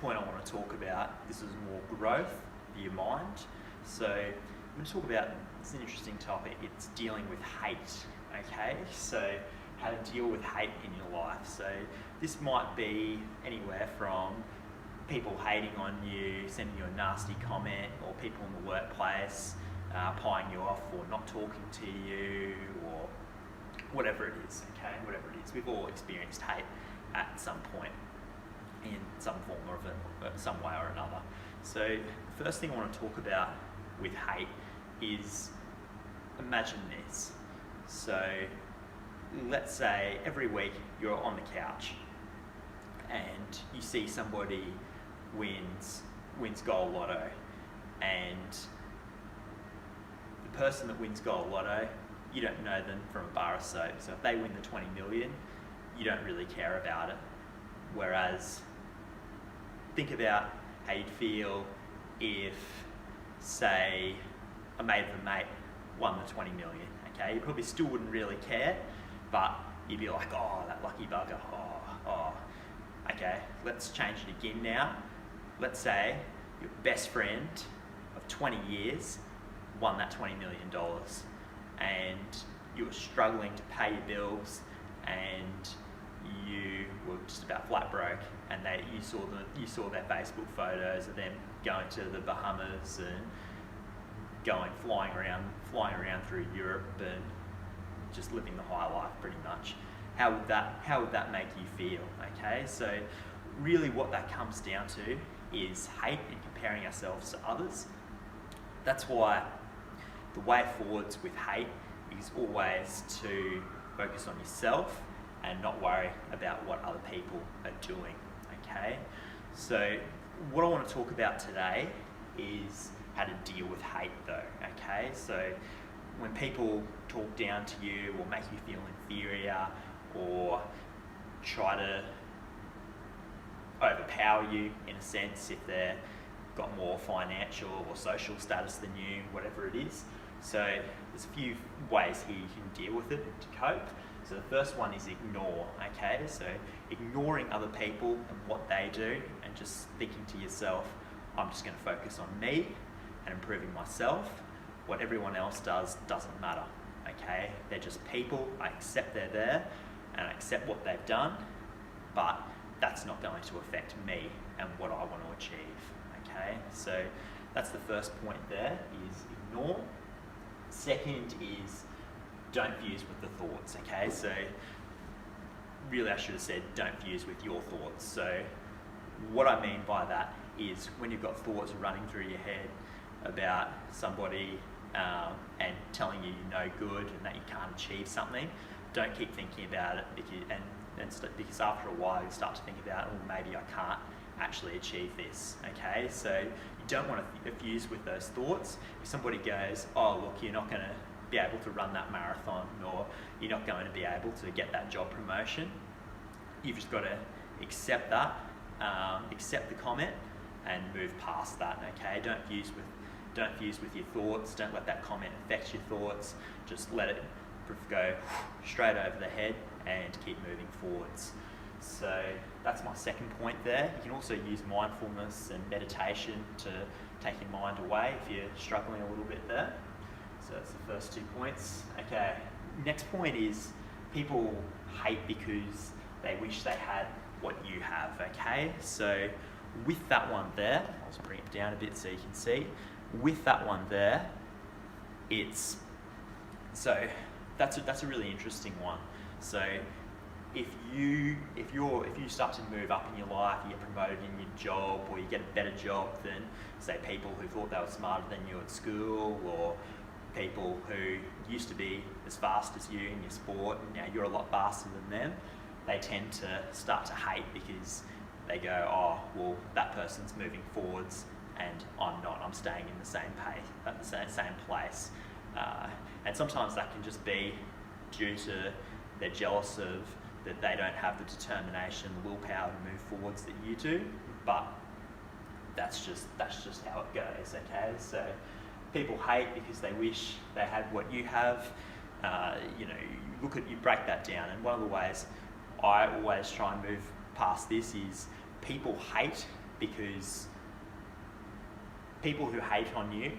point I want to talk about, this is more growth for your mind. So I'm going to talk about, it's an interesting topic, it's dealing with hate, okay? So how to deal with hate in your life. So this might be anywhere from people hating on you, sending you a nasty comment, or people in the workplace pieing you off or not talking to you, or whatever it is, okay? Whatever it is. We've all experienced hate at some point in some form or some way or another. So the first thing I want to talk about with hate is, imagine this. So let's say every week you're on the couch and you see somebody wins Gold Lotto, and the person that wins Gold Lotto, you don't know them from a bar of soap. So if they win the 20 million, you don't really care about it. Whereas, think about how you'd feel if, say, a mate of a mate won the 20 million, okay? You probably still wouldn't really care, but you'd be like, oh, that lucky bugger, oh. Okay, let's change it again now. Let's say your best friend of 20 years won that $20 million, and you were struggling to pay your bills, and you were just about flat broke, and you saw their Facebook photos of them going to the Bahamas and flying around through Europe and just living the high life pretty much. How would that make you feel? Okay, so really what that comes down to is hate and comparing ourselves to others. That's why the way forwards with hate is always to focus on yourself and not worry about what other people are doing, okay? So what I want to talk about today is how to deal with hate though, okay? So when people talk down to you or make you feel inferior or try to overpower you in a sense, if they've got more financial or social status than you, whatever it is. So there's a few ways here you can deal with it to cope. So the first one is ignore, okay? So ignoring other people and what they do and just thinking to yourself, I'm just going to focus on me and improving myself. What everyone else does doesn't matter, okay? They're just people. I accept they're there and I accept what they've done, but that's not going to affect me and what I want to achieve, okay? So that's the first point there, is ignore. Second is don't fuse with the thoughts, okay? So really I should have said don't fuse with your thoughts. So what I mean by that is when you've got thoughts running through your head about somebody and telling you you're no good and that you can't achieve something, don't keep thinking about it because after a while you start to think about, oh, maybe I can't actually achieve this, okay? So you don't want to fuse with those thoughts. If somebody goes, oh, look, you're not going to be able to run that marathon, or you're not going to be able to get that job promotion, you've just got to accept that, accept the comment and move past that, okay? Don't fuse with your thoughts. Don't let that comment affect your thoughts. Just let it go straight over the head and keep moving forwards. So that's my second point there. You can also use mindfulness and meditation to take your mind away if you're struggling a little bit there. So that's the first 2 points. Okay, next point is people hate because they wish they had what you have, okay? So with that one there, I'll just bring it down a bit so you can see. With that one there, that's a really interesting one. So if you start to move up in your life, you get promoted in your job, or you get a better job than, say, people who thought they were smarter than you at school, or people who used to be as fast as you in your sport, and now you're a lot faster than them, they tend to start to hate because they go, oh, well, that person's moving forwards and I'm not. I'm staying in the same pace, at the same place. And sometimes that can just be due to they're jealous of that they don't have the determination, the willpower to move forwards that you do. But that's just how it goes, okay? So people hate because they wish they had what you have. You break that down, and one of the ways I always try and move past this is people hate because people who hate on you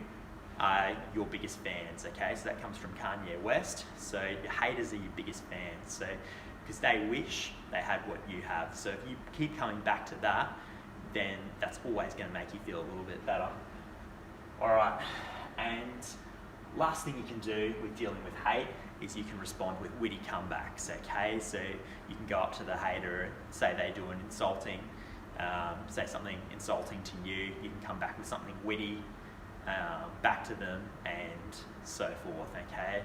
are your biggest fans, okay? So that comes from Kanye West. So your haters are your biggest fans. So because they wish they had what you have. So if you keep coming back to that, then that's always going to make you feel a little bit better. All right, and last thing you can do with dealing with hate is you can respond with witty comebacks, okay? So you can go up to the hater, say they do an insulting, say something insulting to you, you can come back with something witty back to them, and so forth, okay?